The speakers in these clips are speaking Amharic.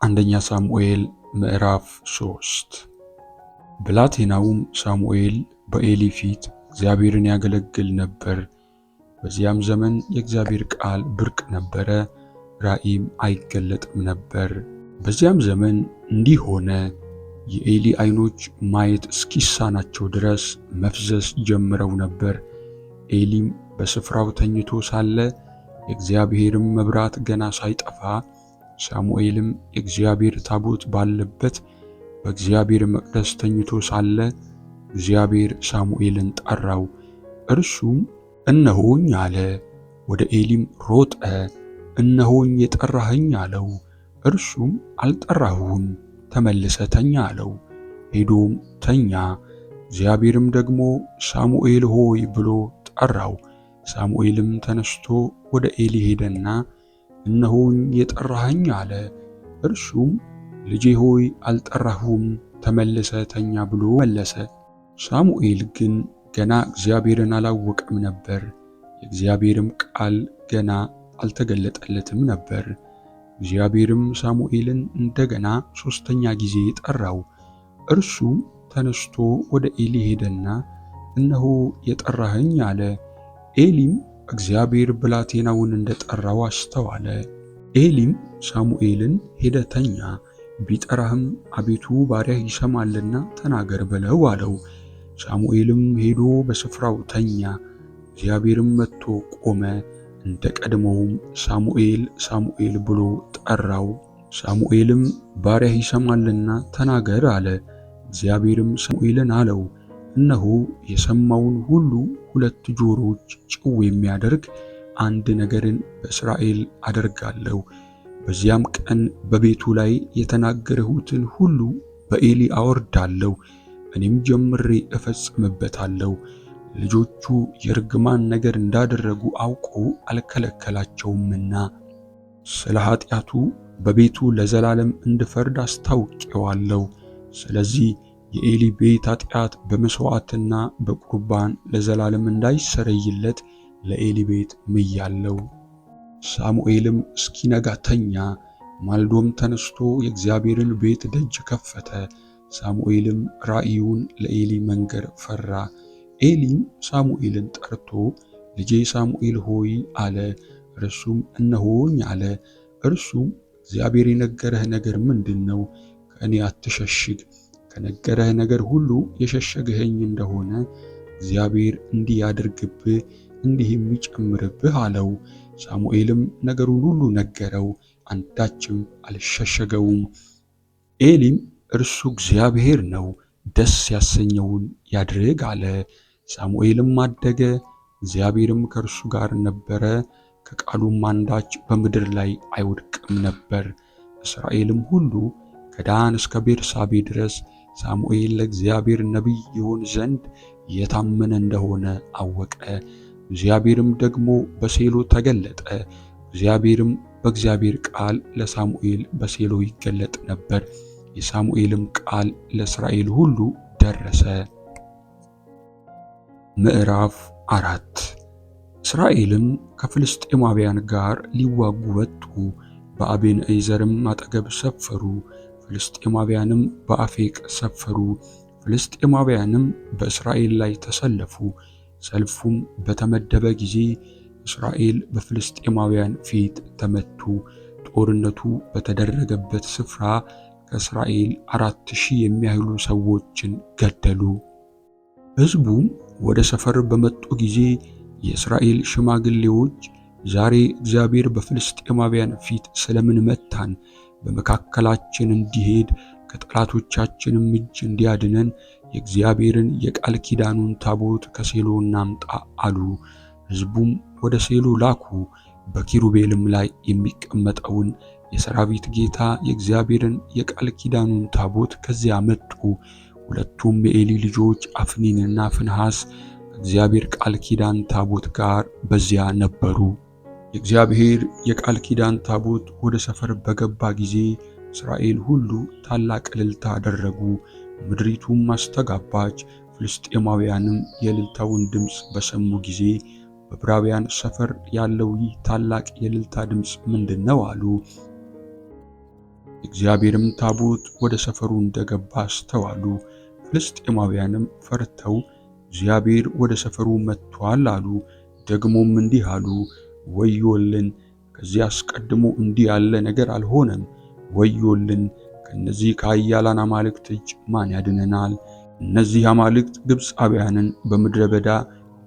አንደኛ ሳሙኤል ምዕራፍ 3 ብላቴናውም ሳሙኤል በኤሊ ፊት እግዚአብሔርን ያገለግል ነበር። በዚያም ዘመን የእግዚአብሔር ቃል ብርቅ ነበረ፣ ራእይም አይገለጥም ነበር። በዚያም ዘመን እንዲህ ሆነ፣ የኤሊ ዓይኖች ማየት እስኪሳናቸው ድረስ መፍዘዝ ጀምረው ነበር። ኤሊም በስፍራው ተኝቶ ሳለ የእግዚአብሔርም መብራት ገና ሳይጠፋ ሳሙኤልም የእግዚአብሔር ታቦት ባለበት በእግዚአብሔር መቅደስ ተኝቶ ሳለ እግዚአብሔር ሳሙኤልን ጠራው። እርሱም እነሆኝ አለ። ወደ ኤሊም ሮጠ፣ እነሆኝ የጠራኸኝ አለው። እርሱም አልጠራሁህም፣ ተመልሰህ ተኛ አለው። ሄዶም ተኛ። እግዚአብሔርም ደግሞ ሳሙኤል ሆይ ብሎ ጠራው። ሳሙኤልም ተነስቶ ወደ ኤሊ ሄደና እነሆኝ የጠራኸኝ አለ። እርሱም ልጄ ሆይ አልጠራሁም፣ ተመልሰህ ተኛ ብሎ መለሰ። ሳሙኤል ግን ገና እግዚአብሔርን አላወቀም ነበር፣ የእግዚአብሔርም ቃል ገና አልተገለጠለትም ነበር። እግዚአብሔርም ሳሙኤልን እንደገና 3ኛ ጊዜ ጠራው። እርሱም ተነስቶ ወደ ኤሊ ሄደና እነሆ የጠራኸኝ አለ። ኤሊም እግዚአብሔር ብላቴናውን እንደጠራው አስተዋለ። ኤሊም ሳሙኤልን ሄደህ ተኛ፣ ቢጠራህም አቤቱ ባሪያህ ይሰማልና ተናገር በለው አለው። ሳሙኤልም ሄዶ በስፍራው ተኛ። እግዚአብሔርም መጥቶ ቆመ፣ እንደ ቀድሞውም ሳሙኤል ሳሙኤል ብሎ ጠራው። ሳሙኤልም ባሪያህ ይሰማልና ተናገር አለ። እግዚአብሔርም ሳሙኤልን አለው፣ እነሆ የሰማውን ሁሉ 2 ጆሮዎች ጭው የሚያደርግ አንድ ነገርን በእስራኤል አደርጋለሁ። በዚያም ቀን በቤቱ ላይ የተናገርሁትን ሁሉ በኤሊ አወርዳለሁ፣ እኔም ጀምሬ እፈጽምበታለሁ። ልጆቹ የርግማን ነገር እንዳደረጉ አውቆ አልከለከላቸውምና ስለ ኃጢአቱ በቤቱ ለዘላለም እንድፈርድ አስታውቄዋለሁ። ስለዚህ የኤሊ ቤት ኃጢአት በመሥዋዕትና በቁርባን ለዘላለም እንዳይሰረይለት ለኤሊ ቤት ምያለው። ሳሙኤልም እስኪነጋ ተኛ። ማልዶም ተነስቶ የእግዚአብሔርን ቤት ደጅ ከፈተ። ሳሙኤልም ራእዩን ለኤሊ መንገር ፈራ። ኤሊም ሳሙኤልን ጠርቶ ልጄ ሳሙኤል ሆይ አለ። እርሱም እነሆኝ አለ። እርሱም እግዚአብሔር የነገረህ ነገር ምንድነው? ከእኔ አትሸሽግ። ከነገረህ ነገር ሁሉ የሸሸግኸኝ እንደሆነ እግዚአብሔር እንዲህ ያድርግብህ እንዲህም ይጨምርብህ አለው። ሳሙኤልም ነገሩን ሁሉ ነገረው፣ አንዳችም አልሸሸገውም። ኤሊም እርሱ እግዚአብሔር ነው፣ ደስ ያሰኘውን ያድርግ አለ። ሳሙኤልም አደገ፣ እግዚአብሔርም ከእርሱ ጋር ነበረ፣ ከቃሉም አንዳች በምድር ላይ አይወድቅም ነበር። እስራኤልም ሁሉ ከዳን እስከ ቤርሳቤ ድረስ ሳሙኤል ለእግዚአብሔር ነቢይ ይሆን ዘንድ የታመነ እንደሆነ አወቀ። እግዚአብሔርም ደግሞ በሴሎ ተገለጠ። እግዚአብሔርም በእግዚአብሔር ቃል ለሳሙኤል በሴሎ ይገለጥ ነበር። የሳሙኤልም ቃል ለእስራኤል ሁሉ ደረሰ። ምዕራፍ 4 እስራኤልም ከፍልስጤማውያን ጋር ሊዋጉ ወጡ፣ በአቤንኤዘርም አጠገብ ሰፈሩ። ፍልስጤማውያንም በአፌቅ ሰፈሩ። ፍልስጤማውያንም በእስራኤል ላይ ተሰለፉ። ሰልፉም በተመደበ ጊዜ እስራኤል በፍልስጤማውያን ፊት ተመቱ። ጦርነቱ በተደረገበት ስፍራ ከእስራኤል 4000 የሚያህሉ ሰዎችን ገደሉ። ሕዝቡም ወደ ሰፈር በመጡ ጊዜ የእስራኤል ሽማግሌዎች ዛሬ እግዚአብሔር በፍልስጤማውያን ፊት ስለምን መታን? በመካከላችን እንዲሄድ ከጠላቶቻችንም እጅ እንዲያድነን የእግዚአብሔርን የቃል ኪዳኑን ታቦት ከሴሎ እናምጣ አሉ። ሕዝቡም ወደ ሴሎ ላኩ። በኪሩቤልም ላይ የሚቀመጠውን የሰራዊት ጌታ የእግዚአብሔርን የቃል ኪዳኑን ታቦት ከዚያ መጡ። ሁለቱም የኤሊ ልጆች አፍኒንና ፍንሐስ ከእግዚአብሔር ቃል ኪዳን ታቦት ጋር በዚያ ነበሩ። የእግዚአብሔር የቃል ኪዳን ታቦት ወደ ሰፈር በገባ ጊዜ እስራኤል ሁሉ ታላቅ እልልታ አደረጉ፣ ምድሪቱም አስተጋባች። ፍልስጤማውያንም የእልልታውን ድምፅ በሰሙ ጊዜ በዕብራውያን ሰፈር ያለው ይህ ታላቅ የእልልታ ድምፅ ምንድነው አሉ። የእግዚአብሔርም ታቦት ወደ ሰፈሩ እንደገባ አስተዋሉ። ፍልስጤማውያንም ፈርተው እግዚአብሔር ወደ ሰፈሩ መጥቷል አሉ። ደግሞም እንዲህ አሉ፣ ወዮልን! ከዚህ አስቀድሞ እንዲህ ያለ ነገር አልሆነም። ወዮልን! ከነዚህ ከኃያላን አማልክት እጅ ማን ያድነናል? እነዚህ አማልክት ግብፃውያንን በምድረ በዳ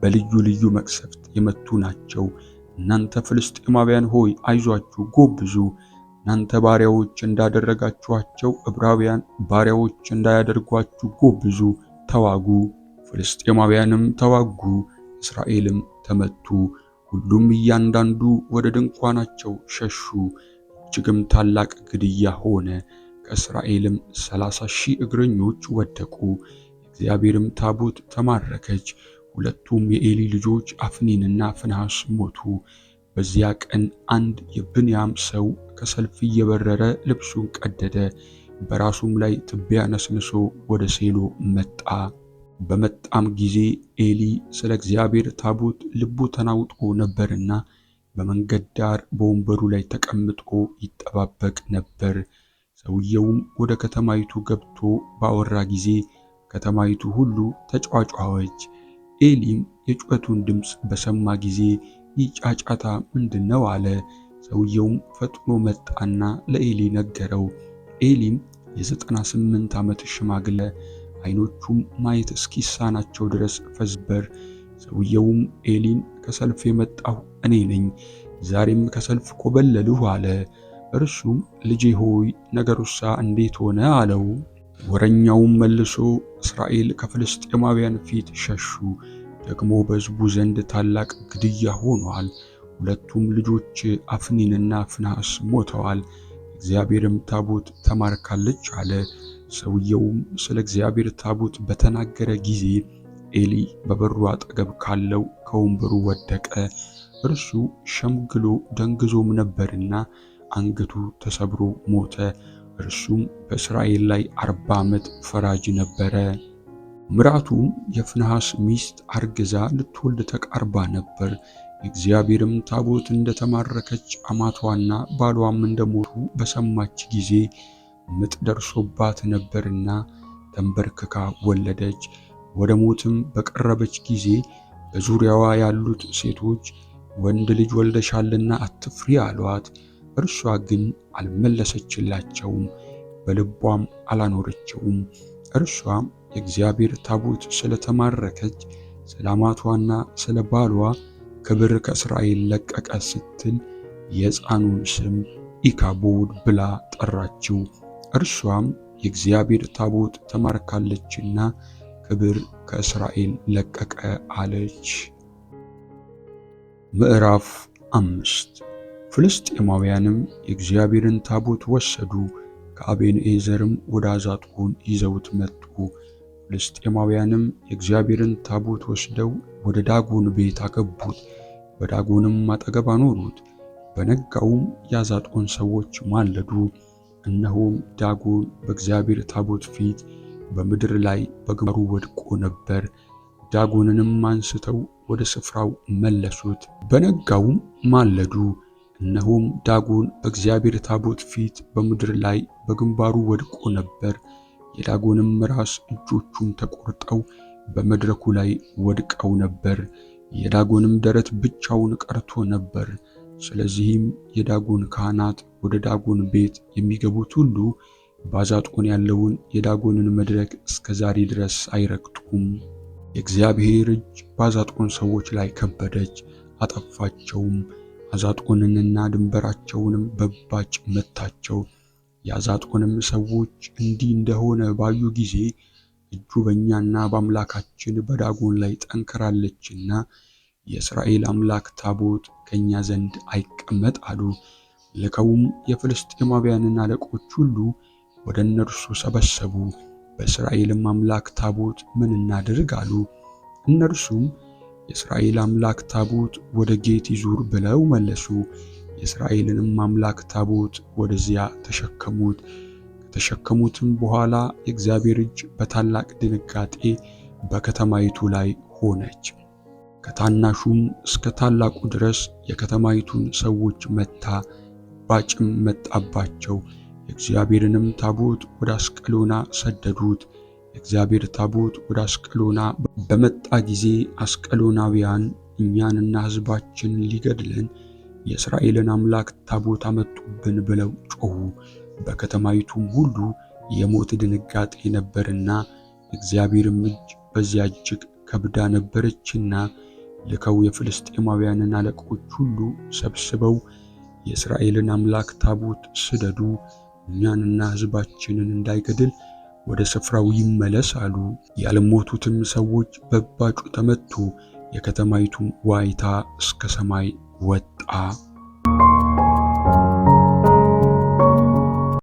በልዩ ልዩ መቅሰፍት የመቱ ናቸው። እናንተ ፍልስጤማውያን ሆይ አይዟችሁ፣ ጎብዙ። እናንተ ባሪያዎች እንዳደረጋችኋቸው ዕብራውያን ባሪያዎች እንዳያደርጓችሁ ጎብዙ፣ ተዋጉ። ፍልስጤማውያንም ተዋጉ፣ እስራኤልም ተመቱ። ሁሉም እያንዳንዱ ወደ ድንኳናቸው ሸሹ። እጅግም ታላቅ ግድያ ሆነ። ከእስራኤልም 30,000 እግረኞች ወደቁ። የእግዚአብሔርም ታቦት ተማረከች። ሁለቱም የኤሊ ልጆች አፍኒንና ፊንሐስ ሞቱ። በዚያ ቀን አንድ የብንያም ሰው ከሰልፍ እየበረረ ልብሱን ቀደደ፣ በራሱም ላይ ትቢያ ነስንሶ ወደ ሴሎ መጣ። በመጣም ጊዜ ኤሊ ስለ እግዚአብሔር ታቦት ልቡ ተናውጦ ነበርና በመንገድ ዳር በወንበሩ ላይ ተቀምጦ ይጠባበቅ ነበር። ሰውየውም ወደ ከተማይቱ ገብቶ ባወራ ጊዜ ከተማይቱ ሁሉ ተጫጫኸች። ኤሊም የጩኸቱን ድምፅ በሰማ ጊዜ ይህ ጫጫታ ምንድነው? አለ። ሰውየውም ፈጥኖ መጣና ለኤሊ ነገረው። ኤሊም የ98 ዓመት ሽማግሌ፣ ዓይኖቹም ማየት እስኪሳናቸው ድረስ ፈዝበር። ሰውየውም ኤሊን ከሰልፍ የመጣሁ እኔ ነኝ፣ ዛሬም ከሰልፍ ኮበለልሁ አለ። እርሱም ልጄ ሆይ ነገሩሳ እንዴት ሆነ? አለው። ወረኛውም መልሶ እስራኤል ከፍልስጤማውያን ፊት ሸሹ፣ ደግሞ በሕዝቡ ዘንድ ታላቅ ግድያ ሆኗል። ሁለቱም ልጆች አፍኒንና ፊንሐስ ሞተዋል፣ እግዚአብሔርም ታቦት ተማርካለች አለ። ሰውየውም ስለ እግዚአብሔር ታቦት በተናገረ ጊዜ ኤሊ በበሩ አጠገብ ካለው ከወንበሩ ወደቀ። እርሱ ሸምግሎ ደንግዞም ነበርና አንገቱ ተሰብሮ ሞተ። እርሱም በእስራኤል ላይ 40 ዓመት ፈራጅ ነበረ። ምራቱም የፊንሐስ ሚስት አርግዛ ልትወልድ ተቃርባ ነበር። የእግዚአብሔርም ታቦት እንደተማረከች አማቷና ባሏም እንደሞቱ በሰማች ጊዜ ምጥ ደርሶባት ነበርና ተንበርክካ ወለደች። ወደ ሞትም በቀረበች ጊዜ በዙሪያዋ ያሉት ሴቶች ወንድ ልጅ ወልደሻልና አትፍሪ አሏት። እርሷ ግን አልመለሰችላቸውም፣ በልቧም አላኖረችውም። እርሷም የእግዚአብሔር ታቦት ስለተማረከች ስለ አማቷና ስለ ባሏ ክብር ከእስራኤል ለቀቀ ስትል የሕፃኑን ስም ኢካቦድ ብላ ጠራችው። እርሷም የእግዚአብሔር ታቦት ተማርካለችና ክብር ከእስራኤል ለቀቀ አለች። ምዕራፍ 5 ፍልስጤማውያንም የእግዚአብሔርን ታቦት ወሰዱ፣ ከአቤንኤዘርም ወደ አዛጦን ይዘውት መጡ። ፍልስጤማውያንም የእግዚአብሔርን ታቦት ወስደው ወደ ዳጎን ቤት አገቡት፣ በዳጎንም አጠገብ አኖሩት። በነጋውም የአዛጦን ሰዎች ማለዱ፣ እነሆም ዳጎን በእግዚአብሔር ታቦት ፊት በምድር ላይ በግንባሩ ወድቆ ነበር። ዳጎንንም አንስተው ወደ ስፍራው መለሱት። በነጋውም ማለዱ፣ እነሆም ዳጎን በእግዚአብሔር ታቦት ፊት በምድር ላይ በግንባሩ ወድቆ ነበር። የዳጎንም ራስ እጆቹም ተቆርጠው በመድረኩ ላይ ወድቀው ነበር። የዳጎንም ደረት ብቻውን ቀርቶ ነበር። ስለዚህም የዳጎን ካህናት ወደ ዳጎን ቤት የሚገቡት ሁሉ በአዛጦን ያለውን የዳጎንን መድረክ እስከ ዛሬ ድረስ አይረግጡም። የእግዚአብሔር እጅ በአዛጦን ሰዎች ላይ ከበደች፣ አጠፋቸውም። አዛጦንንና ድንበራቸውንም በባጭ መታቸው። የአዛጦንም ሰዎች እንዲህ እንደሆነ ባዩ ጊዜ እጁ በእኛና በአምላካችን በዳጎን ላይ ጠንክራለችና የእስራኤል አምላክ ታቦት ከእኛ ዘንድ አይቀመጥ አሉ። ልከውም የፍልስጤማውያንን አለቆች ሁሉ ወደ እነርሱ ሰበሰቡ። በእስራኤልም አምላክ ታቦት ምን እናድርግ አሉ። እነርሱም የእስራኤል አምላክ ታቦት ወደ ጌት ይዙር ብለው መለሱ። የእስራኤልንም አምላክ ታቦት ወደዚያ ተሸከሙት። ከተሸከሙትም በኋላ የእግዚአብሔር እጅ በታላቅ ድንጋጤ በከተማይቱ ላይ ሆነች። ከታናሹም እስከ ታላቁ ድረስ የከተማይቱን ሰዎች መታ፣ ባጭም መጣባቸው። የእግዚአብሔርንም ታቦት ወደ አስቀሎና ሰደዱት። የእግዚአብሔር ታቦት ወደ አስቀሎና በመጣ ጊዜ አስቀሎናውያን እኛንና ሕዝባችንን ሊገድለን የእስራኤልን አምላክ ታቦት አመጡብን ብለው ጮኹ። በከተማይቱም ሁሉ የሞት ድንጋጤ ነበርና የእግዚአብሔርም እጅ በዚያ እጅግ ከብዳ ነበረችና ልከው የፍልስጤማውያንን አለቆች ሁሉ ሰብስበው የእስራኤልን አምላክ ታቦት ስደዱ፣ እኛንና ሕዝባችንን እንዳይገድል ወደ ስፍራው ይመለስ አሉ። ያልሞቱትም ሰዎች በእባጩ ተመቱ። የከተማይቱም ዋይታ እስከ ሰማይ ወጣ።